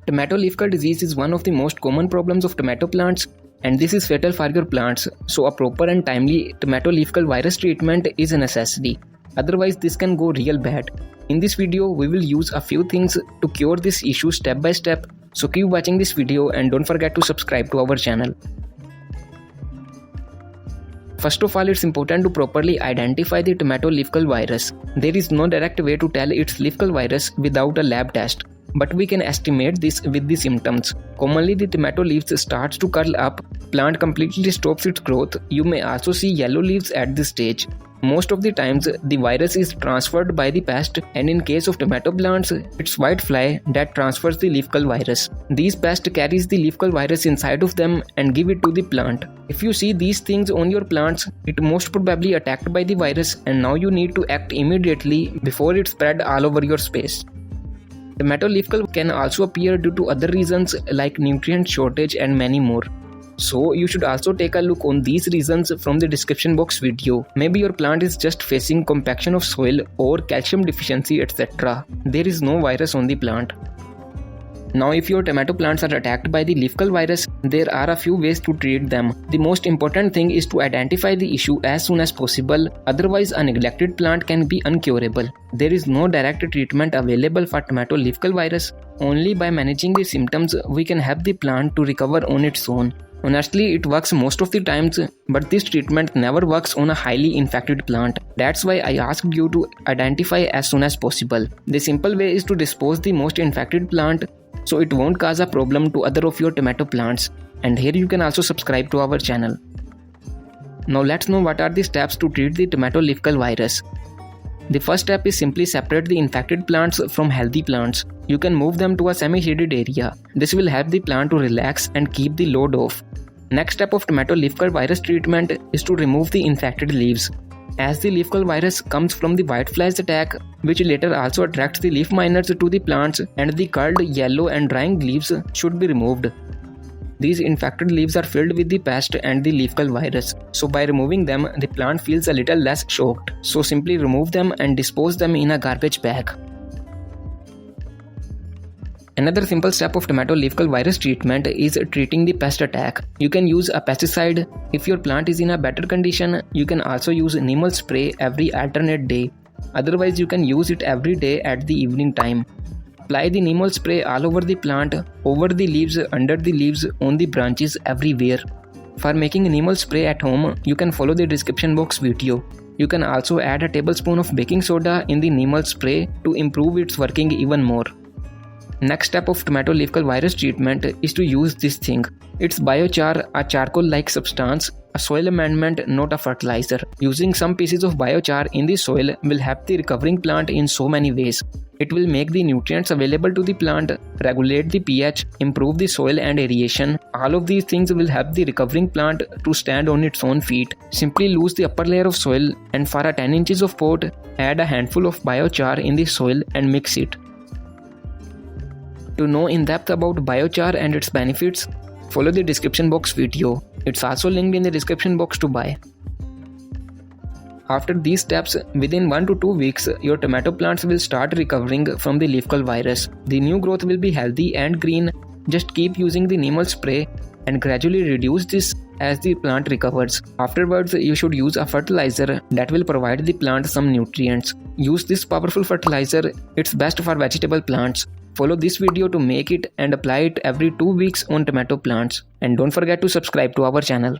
Tomato leaf curl disease is one of the most common problems of tomato plants, and this is fatal for your plants, so a proper and timely tomato leaf curl virus treatment is a necessity. Otherwise, this can go real bad. In this video, we will use a few things to cure this issue step by step, so keep watching this video and don't forget to subscribe to our channel. First of all, it's important to properly identify the tomato leaf curl virus. There is no direct way to tell it's leaf curl virus without a lab test, but we can estimate this with the symptoms. Commonly, the tomato leaves starts to curl up, plant completely stops its growth. You may also see yellow leaves at this stage. Most of the times, the virus is transferred by the pest, and in case of tomato plants, it's whitefly that transfers the leaf curl virus. These pests carries the leaf curl virus inside of them and give it to the plant. If you see these things on your plants, it most probably attacked by the virus, and now you need to act immediately before it spread all over your space. Tomato leaf curl can also appear due to other reasons like nutrient shortage and many more. So you should also take a look on these reasons from the description box video. Maybe your plant is just facing compaction of soil or calcium deficiency, etc. There is no virus on the plant. Now, if your tomato plants are attacked by the leaf curl virus, there are a few ways to treat them. The most important thing is to identify the issue as soon as possible, otherwise a neglected plant can be uncurable. There is no direct treatment available for tomato leaf curl virus. Only by managing the symptoms we can help the plant to recover on its own. Honestly, it works most of the times, but this treatment never works on a highly infected plant. That's why I asked you to identify as soon as possible. The simple way is to dispose the most infected plant so it won't cause a problem to other of your tomato plants. And here you can also subscribe to our channel. Now let's know what are the steps to treat the tomato leaf curl virus. The first step is simply separate the infected plants from healthy plants. You can move them to a semi-shaded area. This will help the plant to relax and keep the load off. Next step of tomato leaf curl virus treatment is to remove the infected leaves. As the leaf curl virus comes from the whiteflies attack, which later also attracts the leaf miners to the plants, and the curled, yellow and drying leaves should be removed. These infected leaves are filled with the pest and the leaf curl virus, so by removing them, the plant feels a little less shocked. So simply remove them and dispose them in a garbage bag. Another simple step of tomato leaf curl virus treatment is treating the pest attack. You can use a pesticide. If your plant is in a better condition, you can also use Neem spray every alternate day. Otherwise, you can use it every day at the evening time. Apply the Neem spray all over the plant, over the leaves, under the leaves, on the branches, everywhere. For making Neem spray at home, you can follow the description box video. You can also add a tablespoon of baking soda in the Neem spray to improve its working even more. Next step of tomato leaf curl virus treatment is to use this thing. It's Biochar, a charcoal-like substance, a soil amendment, not a fertilizer. Using some pieces of biochar in the soil will help the recovering plant in so many ways. It will make the nutrients available to the plant, regulate the pH, improve the soil and aeration. All of these things will help the recovering plant to stand on its own feet. Simply lose the upper layer of soil, and for a 10 inches of pot, add a handful of biochar in the soil and mix it. To know in depth about biochar and its benefits, follow the description box video. It's also linked in the description box to buy. After these steps, within 1 to 2 weeks, your tomato plants will start recovering from the leaf curl virus. The new growth will be healthy and green. Just keep using the Neem spray and gradually reduce this as the plant recovers. Afterwards, you should use a fertilizer that will provide the plant some nutrients. Use this powerful fertilizer. It's best for vegetable plants. Follow this video to make it and apply it every 2 weeks on tomato plants. And don't forget to subscribe to our channel.